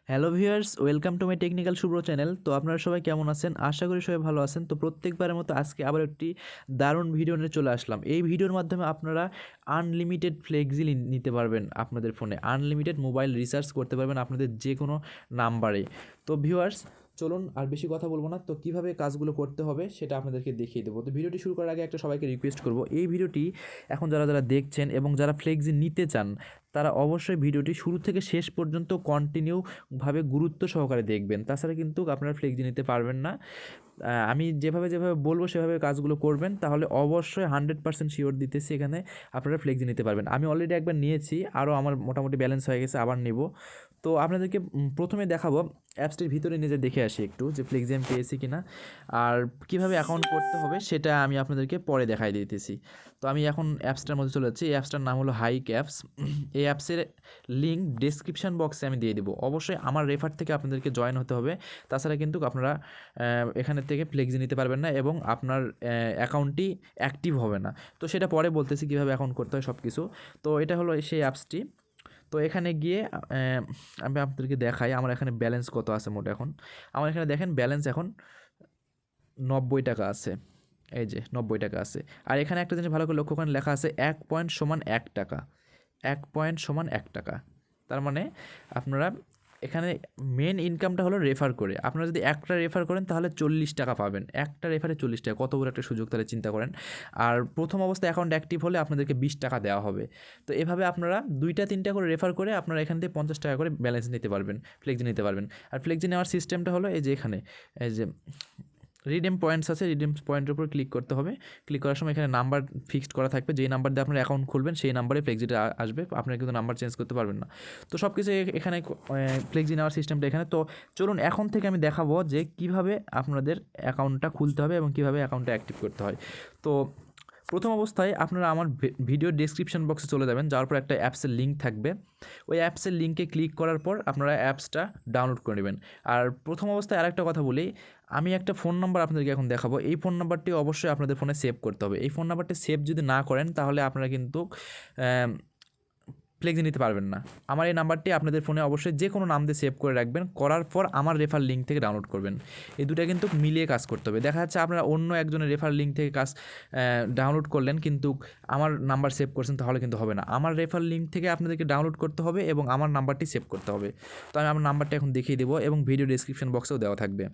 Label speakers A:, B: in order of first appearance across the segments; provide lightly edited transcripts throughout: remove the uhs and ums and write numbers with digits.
A: Hello viewers, welcome to my technical Shubhra channel. তো আপনারা সবাই কেমন আছেন? আশা করি সবাই ভালো আছেন। তো প্রত্যেকবারের মতো আজকে আবার একটি দারুণ ভিডিও নিয়ে চলে আসলাম। এই ভিডিওর মাধ্যমে আপনারা আনলিমিটেড ফ্লেক্সি নিতে পারবেন আপনাদের ফোনে। আনলিমিটেড মোবাইল রিচার্জ করতে পারবেন আপনাদের যে কোনো নাম্বারে। তো ভিউয়ার্স, চলুন আর বেশি কথা বলবো না। তো কীভাবে কাজগুলো করতে হবে সেটা আপনাদেরকে দেখিয়ে দেবো। তো ভিডিওটি শুরু করার আগে একটা সবাইকে রিকোয়েস্ট করব, এই ভিডিওটি এখন যারা দেখছেন এবং যারা ফ্লেক্সি নিতে চান তারা অবশ্যই ভিডিওটি শুরু থেকে শেষ পর্যন্ত কন্টিনিউভাবে গুরুত্ব সহকারে দেখবেন। তাছাড়া কিন্তু আপনারা ফ্লেক্সি নিতে পারবেন না। আমি যেভাবে বলবো সেভাবে কাজগুলো করবেন, তাহলে অবশ্যই 100% শিওর দিতেছি এখানে আপনারা ফ্লেক্সি নিতে পারবেন। আমি অলরেডি একবার নিয়েছি, আরও আমার মোটামুটি ব্যালেন্স হয়ে গেছে, আবার নেব। তো আপনাদেরকে প্রথমে দেখাবো অ্যাপসটির ভিতরে নিজে দেখে আসি একটু যে ফ্লেক্সি আমি পেয়েছি কিনা, আর কীভাবে অ্যাকাউন্ট করতে হবে সেটা আমি আপনাদেরকে পরে দেখাই দিতেছি। তো আমি এখন অ্যাপসটার মধ্যে চলে যাচ্ছি। এই অ্যাপসটার নাম হলো হাইক অ্যাপস। এই অ্যাপসের লিঙ্ক ডেসক্রিপশন বক্সে আমি দিয়ে দেবো। অবশ্যই আমার রেফার থেকে আপনাদেরকে জয়েন হতে হবে, তাছাড়া কিন্তু আপনারা এখানে থেকে ফ্লেক্সি নিতে পারবেন না এবং আপনার অ্যাকাউন্টটি অ্যাক্টিভ হবে না। তো সেটা পরে বলতেছি কীভাবে অ্যাকাউন্ট করতে হয় সব কিছু। তো এটা হলো সেই অ্যাপসটি। তো এখানে গিয়ে আমি আপনাদেরকে দেখাই আমার এখানে ব্যালেন্স কত আছে মোট। এখন আমার এখানে দেখেন ব্যালেন্স এখন 90 টাকা আছে। এই যে 90 টাকা আছে। আর এখানে একটা জিনিস ভালো করে লক্ষ্য করেন, লেখা আছে 1 পয়েন্ট সমান 1 টাকা। 1 পয়েন্ট সমান 1 টাকা। তার মানে আপনারা এখানে মেন ইনকামটা হলো রেফার করে। আপনারা যদি একটা রেফার করেন তাহলে 40 টাকা পাবেন। একটা রেফারে 40 টাকা, কত বড় একটা সুযোগ তাহলে চিন্তা করেন। আর প্রথম অবস্থায় অ্যাকাউন্ট অ্যাক্টিভ হলে আপনাদেরকে 20 টাকা দেওয়া হবে। তো এভাবে আপনারা 2-3টা করে রেফার করে আপনারা এখান থেকে 50 টাকা করে ব্যালেন্স নিতে পারবেন, ফ্লেক্সি নিতে পারবেন। আর ফ্লেক্সি নেওয়ার সিস্টেমটা হলো এই যে এখানে, এই যে রিডিম পয়েন্টস আছে, রিডিম পয়েন্টের উপর ক্লিক করতে হবে। ক্লিক করার সময় এখানে নাম্বার ফিক্সড করা থাকবে, যেই নাম্বার দিয়ে আপনার অ্যাকাউন্ট খুলবেন সেই নাম্বারে ফ্লেক্সিটা আসবে। আপনারা কিন্তু নাম্বার চেঞ্জ করতে পারবেন না। তো সব কিছু এখানে ফ্লেক্সি নেওয়ার সিস্টেমটা এখানে। তো চলুন এখন থেকে আমি দেখাবো যে কীভাবে আপনাদের অ্যাকাউন্টটা খুলতে হবে এবং কীভাবে অ্যাকাউন্টটা অ্যাক্টিভ করতে হয়। তো প্রথম অবস্থায় আপনারা আমার ভিডিও ডেসক্রিপশন বক্সে চলে যাবেন, যাওয়ার পর একটা অ্যাপসের লিঙ্ক থাকবে। ওই অ্যাপসের লিঙ্কে ক্লিক করার পর আপনারা অ্যাপসটা ডাউনলোড করে নেবেন। আর প্রথম অবস্থায় আরেকটা কথা বলি, আমি একটা ফোন নাম্বার আপনাদেরকে এখন দেখাবো। এই ফোন নাম্বারটি অবশ্যই আপনাদের ফোনে সেভ করতে হবে। এই ফোন নাম্বারটি সেভ যদি না করেন তাহলে আপনারা কিন্তু ফ্লেক্সি নিতে পারবেন না। আমার এই নাম্বারটি আপনাদের ফোনে অবশ্যই যে কোনো নাম দিয়ে সেভ করে রাখবেন, করার পর আমার রেফার লিঙ্ক থেকে ডাউনলোড করবেন। এই দুটো কিন্তু মিলিয়ে কাজ করতে হবে। দেখা যাচ্ছে আপনারা অন্য একজনের রেফার লিঙ্ক থেকে কাজ ডাউনলোড করলেন, কিন্তু আমার নাম্বার সেভ করছেন, তাহলে কিন্তু হবে না। আমার রেফার লিঙ্ক থেকে আপনাদেরকে ডাউনলোড করতে হবে এবং আমার নাম্বারটি সেভ করতে হবে। তো আমি আমার নাম্বারটি এখন দেখিয়ে দেবো এবং ভিডিও ডেসক্রিপশন বক্সেও দেওয়া থাকবে।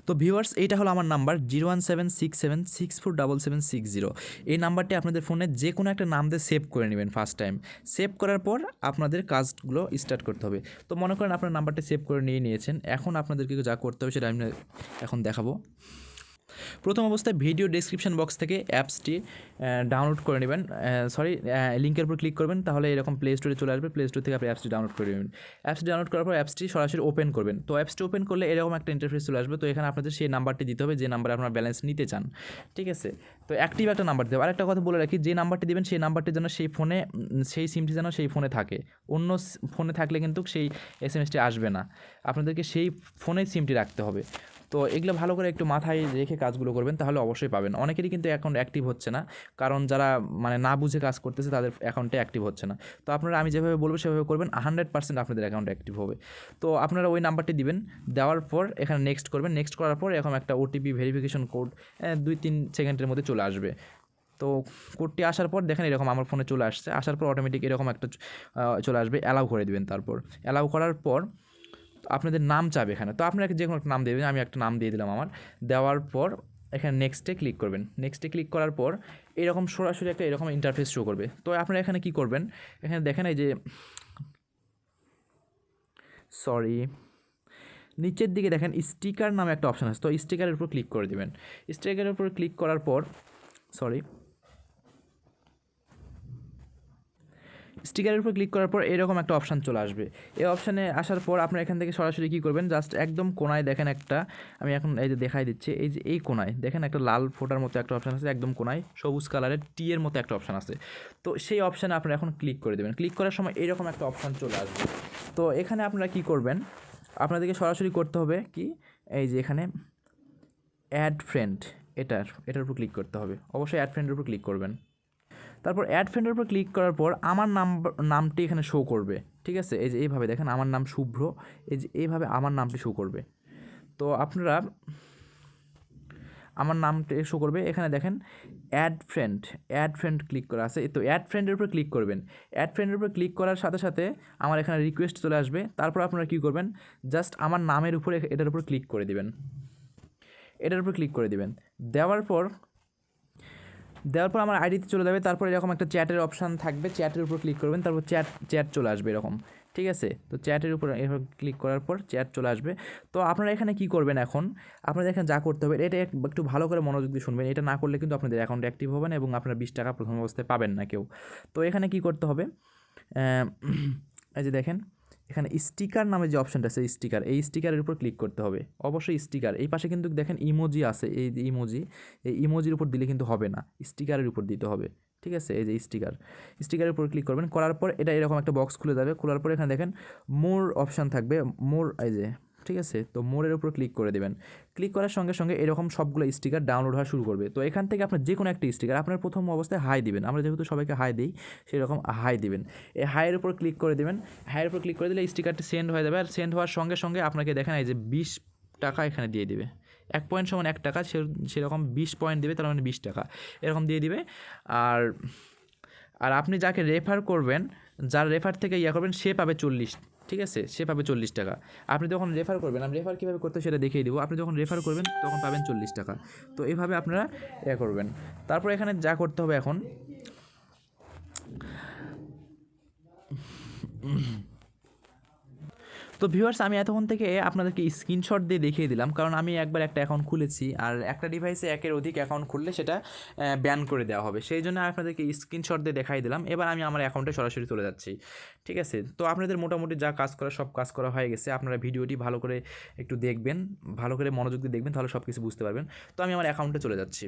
A: তো ভিউয়ার্স, এইটা হলো আমার নাম্বার 01767647760। এই নাম্বারটি আপনাদের ফোনে যে কোনো একটা নাম দিয়ে সেভ করে নেবেন ফার্স্ট টাইম। সেভ করার পর আপনাদের কাজগুলো স্টার্ট করতে হবে। তো মনে করেন আপনার নাম্বারটি সেভ করে নিয়েছেন। এখন আপনাদেরকে যা করতে হবে সেটা আমি এখন দেখাবো। প্রথম অবস্থায় ভিডিও ডেসক্রিপশন বক্স থেকে অ্যাপসটি ডাউনলোড করে নেবেন। লিঙ্কের উপর ক্লিক করবেন, তাহলে এরকম প্লে স্টোরে চলে আসবে। প্লে স্টোর থেকে আপনি অ্যাপসটি ডাউনলোড করে নেবেন। অ্যাপসটি ডাউনলোড করার পর অ্যাপসটি সরাসরি ওপেন করবেন। তো অ্যাপসটি ওপেন করলে এরকম একটা ইন্টারফেস চলে আসবে। তো এখানে আপনাদের সেই নাম্বারটি দিতে হবে যে নাম্বারে আপনারা ব্যালেন্স নিতে চান। ঠিক আছে, তো অ্যাক্টিভ একটা নাম্বার দেবে। আরেকটা কথা বলে রাখি, যে নাম্বারটি দেবেন সেই নাম্বারটি যেন সেই ফোনে, সেই সিমটি যেন সেই ফোনে থাকে। অন্য ফোনে থাকলে কিন্তু সেই এসএমএসটি আসবে না। আপনাদেরকে সেই ফোনে সিমটি রাখতে হবে। তো এগুলো ভালো করে একটু মাথায় রেখে কাজগুলো করবেন, তাহলে অবশ্যই পাবেন। অনেকেরই কিন্তু অ্যাকাউন্ট অ্যাক্টিভ হচ্ছে না, কারণ যারা না বুঝে কাজ করতেছে তাদের অ্যাকাউন্টে অ্যাক্টিভ হচ্ছে না। তো আপনারা আমি যেভাবে বলবো সেভাবে করবেন, 100% আপনাদের অ্যাকাউন্ট অ্যাক্টিভ হবে। তো আপনারা ওই নাম্বারটি দিবেন, দেওয়ার পর এখানে নেক্সট করবেন। নেক্সট করার পর এরকম একটা ওটিপি ভেরিফিকেশন কোড 2-3 সেকেন্ডের মধ্যে চলে আসবে। তো কোডটি আসার পর দেখেন এরকম আমার ফোনে চলে আসছে। আসার পর অটোমেটিক এরকম একটা চলে আসবে, অ্যালাউ করে দিবেন। তারপর অ্যালাউ করার পর আপনাদের নাম চাবে এখানে। তো আপনারা যে কোনো একটা নাম দেবেন, আমি একটা নাম দিয়ে দিলাম আমার। দেওয়ার পর এখানে নেক্সটে ক্লিক করবেন। নেক্সটে ক্লিক করার পর এরকম সরাসরি একটা এরকম ইন্টারফেস শো করবে। তো আপনারা এখানে কি করবেন, এখানে দেখেন এই যে নিচের দিকে দেখেন স্টিকার নামে একটা অপশান আছে। তো স্টিকারের উপর ক্লিক করে দেবেন। স্টিকারের উপর ক্লিক করার পর স্টিকারের উপর ক্লিক করার পর এরকম একটা অপশান চলে আসবে। এই অপশানে আসার পর আপনারা এখান থেকে সরাসরি কী করবেন, জাস্ট একদম কোনায় দেখেন একটা, আমি এখন এই যে দেখাই দিচ্ছি, এই যে এই কোনায় দেখেন একটা লাল ফোটার মতো একটা অপশান আছে, একদম কোনায় সবুজ কালারের টি এর মতো একটা অপশান আছে। তো সেই অপশানে আপনারা এখন ক্লিক করে দেবেন। ক্লিক করার সময় এরকম একটা অপশান চলে আসবে। তো এখানে আপনারা কী করবেন, আপনাদেরকে সরাসরি করতে হবে কি, এই যে এখানে অ্যাড ফ্রেন্ড, এটার উপর ক্লিক করতে হবে। অবশ্যই অ্যাড ফ্রেন্ডের উপর ক্লিক করবেন। তারপর অ্যাড ফ্রেন্ডের উপর ক্লিক করার পর আমার নামটি এখানে শো করবে, ঠিক আছে। এই যে এইভাবে দেখেন আমার নাম শুভ্র, এই যে এইভাবে আমার নামটি শো করবে। তো আপনারা আমার নামটি শো করবে, এখানে দেখেন অ্যাড ফ্রেন্ড ক্লিক করা আছে, তো অ্যাড ফ্রেন্ডের উপর ক্লিক করবেন। অ্যাড ফ্রেন্ডের উপর ক্লিক করার সাথে সাথে আমার এখানে রিকোয়েস্ট চলে আসবে। তারপর আপনারা কী করবেন, জাস্ট আমার নামের উপরে এটার উপর ক্লিক করে দিবেন, দেওয়ার পর আমার আইডিতে চলে যাবে। তারপর এরকম একটা চ্যাটের অপশান থাকবে, চ্যাটের উপর ক্লিক করবেন, তারপর চ্যাট চলে আসবে এরকম, ঠিক আছে। তো চ্যাটের উপর এভাবে ক্লিক করার পর চ্যাট চলে আসবে। তো আপনারা এখানে কি করবেন, এখন আপনাদের এখানে যা করতে হবে এটা একটু ভালো করে মনোযোগ দিয়ে শুনবেন। এটা না করলে কিন্তু আপনাদের অ্যাকাউন্ট অ্যাক্টিভ হবে না এবং আপনারা 20 টাকা প্রথম অবস্থায় পাবেন না কেউ। তো এখানে কি করতে হবে, এই যে দেখেন এখানে স্টিকার নামে যে অপশানটা আছে, এই স্টিকারের উপর ক্লিক করতে হবে। অবশ্যই স্টিকার, এই পাশে কিন্তু দেখেন ইমোজি আছে, এই ইমোজির উপর দিলে কিন্তু হবে না, স্টিকারের উপর দিতে হবে, ঠিক আছে। এই যে স্টিকারের উপর ক্লিক করবেন, করার পর এটা এরকম একটা বক্স খুলে যাবে। খোলার পর এখানে দেখেন মোর অপশান থাকবে, এই যে, ঠিক আছে। তো মোরের উপর ক্লিক করে দেবেন। ক্লিক করার সঙ্গে সঙ্গে এরকম সবগুলো স্টিকার ডাউনলোড হওয়া শুরু করবে। তো এখান থেকে আপনার যে কোনো একটা স্টিকার আপনার প্রথম অবস্থায় হাই দিবেন, আমরা যেহেতু সবাইকে হাই দিই সেরকম হাই দিবেন। এই হাইয়ের উপর ক্লিক করে দেবেন, হাইয়ের উপর ক্লিক করে দিলে স্টিকারটি সেন্ড হয়ে যাবে। আর সেন্ড হওয়ার সঙ্গে সঙ্গে আপনাকে দেখেন এই যে 20 টাকা এখানে দিয়ে দিবে, 1 পয়েন্ট সমান 1 টাকা, সেরকম 20 পয়েন্ট দেবে, তার মানে 20 টাকা এরকম দিয়ে দিবে। আর আপনি যাকে রেফার করবেন, যার রেফার থেকে করবেন, সে পাবে 40, ঠিক আছে, সে পাবে 40 টাকা। আপনি যখন রেফার করবেন, আমি রেফার কীভাবে করতে সেটা দেখিয়ে দিব। আপনি যখন রেফার করবেন তখন পাবেন 40 টাকা। তো এইভাবে আপনারা করবেন। তারপর এখানে যা করতে হবে এখন, তো ভিউয়ার্স আমি এতক্ষণ থেকে আপনাদেরকে স্ক্রিনশট দিয়ে দেখিয়ে দিলাম, কারণ আমি একবার একটা অ্যাকাউন্ট খুলেছি, আর একটা ডিভাইসে একের অধিক অ্যাকাউন্ট খুললে সেটা ব্যান করে দেওয়া হবে, সেই জন্য আপনাদেরকে স্ক্রিনশট দিয়ে দেখাই দিলাম। এবার আমি আমার অ্যাকাউন্টে সরাসরি চলে যাচ্ছি, ঠিক আছে। তো আপনাদের মোটামুটি যা কাজ করা সব কাজ করা হয়ে গেছে। আপনারা ভিডিওটি ভালো করে একটু দেখবেন, ভালো করে মনোযোগ দিয়ে দেখবেন, তাহলে সব কিছু বুঝতে পারবেন। তো আমি আমার অ্যাকাউন্টে চলে যাচ্ছি।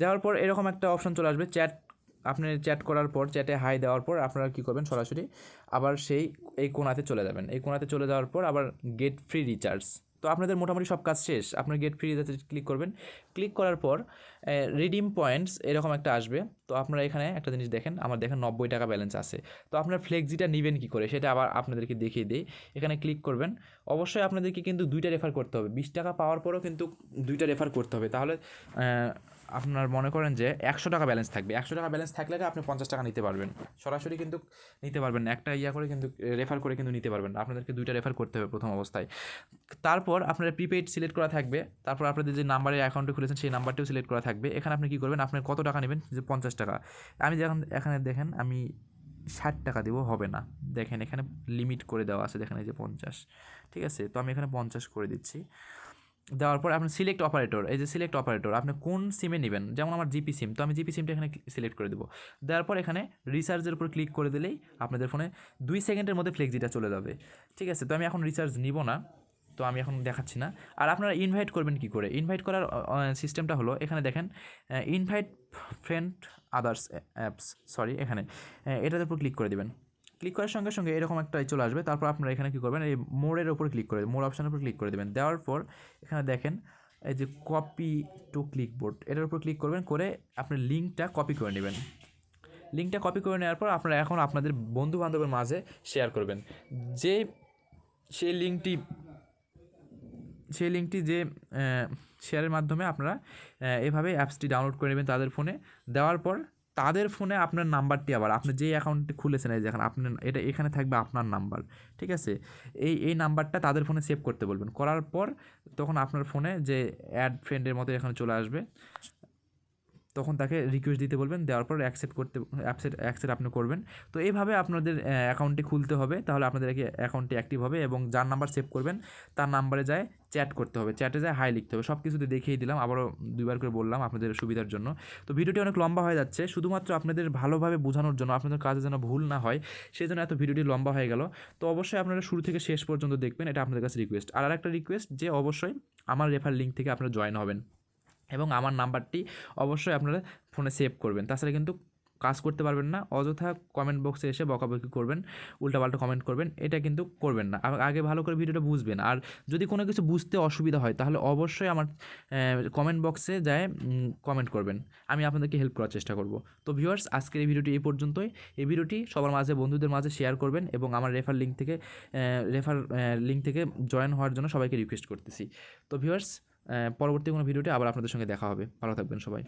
A: যাওয়ার পর এরকম একটা অপশন চলে আসবে, আপনি চ্যাট করার পর, চ্যাটে হাই দেওয়ার পর আপনারা কী করবেন, সরাসরি আবার এই কোণাতে চলে যাবেন। এই কোণাতে চলে যাওয়ার পর আবার গেট ফ্রি রিচার্জ। তো আপনাদের মোটামুটি সব কাজ শেষ, আপনার গেট ফ্রি রিচার্জে ক্লিক করবেন। ক্লিক করার পর রিডিম পয়েন্টস এরকম একটা আসবে। তো আপনারা এখানে একটা জিনিস দেখেন, আমার দেখেন 90 টাকা ব্যালেন্স আছে। তো আপনার ফ্লেক্সিটা নেবেন কী করে সেটা আবার আপনাদেরকে দেখিয়ে দিই। এখানে ক্লিক করবেন। অবশ্যই আপনাদেরকে কিন্তু 2টা রেফার করতে হবে, 20 টাকা পাওয়ার পরও কিন্তু 2টা রেফার করতে হবে। তাহলে আপনার মনে করেন যে 100 টাকা ব্যালেন্স থাকবে, 100 টাকা ব্যালেন্স থাকলে আপনি 50 টাকা নিতে পারবেন, সরাসরি কিন্তু নিতে পারবেন না, একটা করে কিন্তু রেফার করে কিন্তু নিতে পারবেন না, আপনাদেরকে 2টা রেফার করতে হবে প্রথম অবস্থায়। তারপর আপনার প্রিপেইড সিলেক্ট করা থাকবে, তারপর আপনাদের যে নাম্বারে অ্যাকাউন্টে খুলেছেন সেই নাম্বারটিও সিলেক্ট করা থাকবে। এখানে আপনি কী করবেন, আপনার কত টাকা নেবেন, যে 50 টাকা। আমি যখন এখানে দেখেন আমি 60 টাকা দেবো, হবে না, দেখেন এখানে লিমিট করে দেওয়া আছে, দেখেন এই যে 50, ঠিক আছে। তো আমি এখানে 50 করে দিচ্ছি। দেওয়ার পর আপনি সিলেক্ট অপারেটর, এই যে সিলেক্ট অপারেটর, আপনি কোন সিমে নেবেন, যেমন আমার জিপি সিম, তো আমি জিপি সিমটা এখানে সিলেক্ট করে দেবো। দেওয়ার পর এখানে রিচার্জের উপর ক্লিক করে দিলেই আপনাদের ফোনে 2 সেকেন্ডের মধ্যে ফ্লেক্সিটা চলে যাবে, ঠিক আছে। তো আমি এখন রিচার্জ নিব না, তো আমি এখন দেখাচ্ছি না। আর আপনারা ইনভাইট করবেন কী করে, ইনভাইট করার সিস্টেমটা হলো, এখানে দেখেন invite friend others apps, sorry, এখানে এটার উপর ক্লিক করে দেবেন। ক্লিক করার সঙ্গে সঙ্গে এরকম একটা চলে আসবে। তারপর আপনারা এখানে কী করবেন, এই মোড়ের ওপর ক্লিক করে মোড় অপশানের উপর ক্লিক করে দেবেন। দেওয়ার পর এখানে দেখেন এই যে কপি টু ক্লিকবোর্ড, এটার উপর ক্লিক করবেন, করে আপনি লিঙ্কটা কপি করে নেবেন। লিঙ্কটা কপি করে নেওয়ার পর আপনারা এখন আপনাদের বন্ধু বান্ধবের মাঝে শেয়ার করবেন। সেই লিঙ্কটি যে শেয়ারের মাধ্যমে আপনারা এভাবে অ্যাপসটি ডাউনলোড করে নেবেন তাদের ফোনে। দেওয়ার পর তাদের ফোনে আপনার নাম্বারটি, আবার আপনি যে অ্যাকাউন্টটি খুলেছেন, এই দেখেন আপনার এখানে থাকবে আপনার নাম্বার, ঠিক আছে। এই নাম্বারটা তাদের ফোনে সেভ করতে বলবেন। করার পর তখন আপনার ফোনে যে অ্যাড ফ্রেন্ডের মতো এখানে চলে আসবে, তখন তাকে রিকোয়েস্ট দিতে বলবেন। দেওয়ার পর অ্যাকসেপ্ট আপনি করবেন। তো এইভাবে আপনাদের অ্যাকাউন্টটি খুলতে হবে, তাহলে আপনাদের অ্যাকাউন্টটি অ্যাক্টিভ হবে। এবং যার নাম্বার সেভ করবেন তার নাম্বারে যায় চ্যাট করতে হবে, চ্যাটে যায় হাই লিখতে হবে। সব কিছুতে দেখিয়ে দিলাম, আবারও 2বার করে বললাম আপনাদের সুবিধার জন্য। তো ভিডিওটি অনেক লম্বা হয়ে যাচ্ছে, শুধুমাত্র আপনাদের ভালোভাবে বোঝানোর জন্য, আপনাদের কাজে যেন ভুল না হয় সেই জন্য এত ভিডিওটি লম্বা হয়ে গেল। তো অবশ্যই আপনারা শুরু থেকে শেষ পর্যন্ত দেখবেন, এটা আপনাদের কাছে রিকোয়েস্ট। আর একটা রিকোয়েস্ট যে অবশ্যই আমার রেফার লিঙ্ক থেকে আপনারা জয়েন হবেন এবং আমার নাম্বারটি অবশ্যই আপনারা ফোনে সেভ করবেন, তাছাড়া কিন্তু কাজ করতে পারবেন না, অযথা কমেন্ট বক্সে এসে বকাবকি করবেন, উল্টাপাল্টা কমেন্ট করবেন, এটা কিন্তু করবেন না। আগে ভালো করে ভিডিওটা বুঝবেন। আর যদি কোনো কিছু বুঝতে অসুবিধা হয় তাহলে অবশ্যই আমার কমেন্ট বক্সে যায় কমেন্ট করবেন, আমি আপনাদেরকে হেল্প করার চেষ্টা করব। তো ভিউয়ার্স, আজকের এই ভিডিওটি এই পর্যন্তই। এই ভিডিওটি সবার মাঝে, বন্ধুদের মাঝে শেয়ার করবেন এবং আমার রেফার লিঙ্ক থেকে জয়েন হওয়ার জন্য সবাইকে রিকোয়েস্ট করতেছি। তো ভিউয়ার্স, পরবর্তী কোনো ভিডিওতে আবার আপনাদের সঙ্গে দেখা হবে। ভালো থাকবেন সবাই।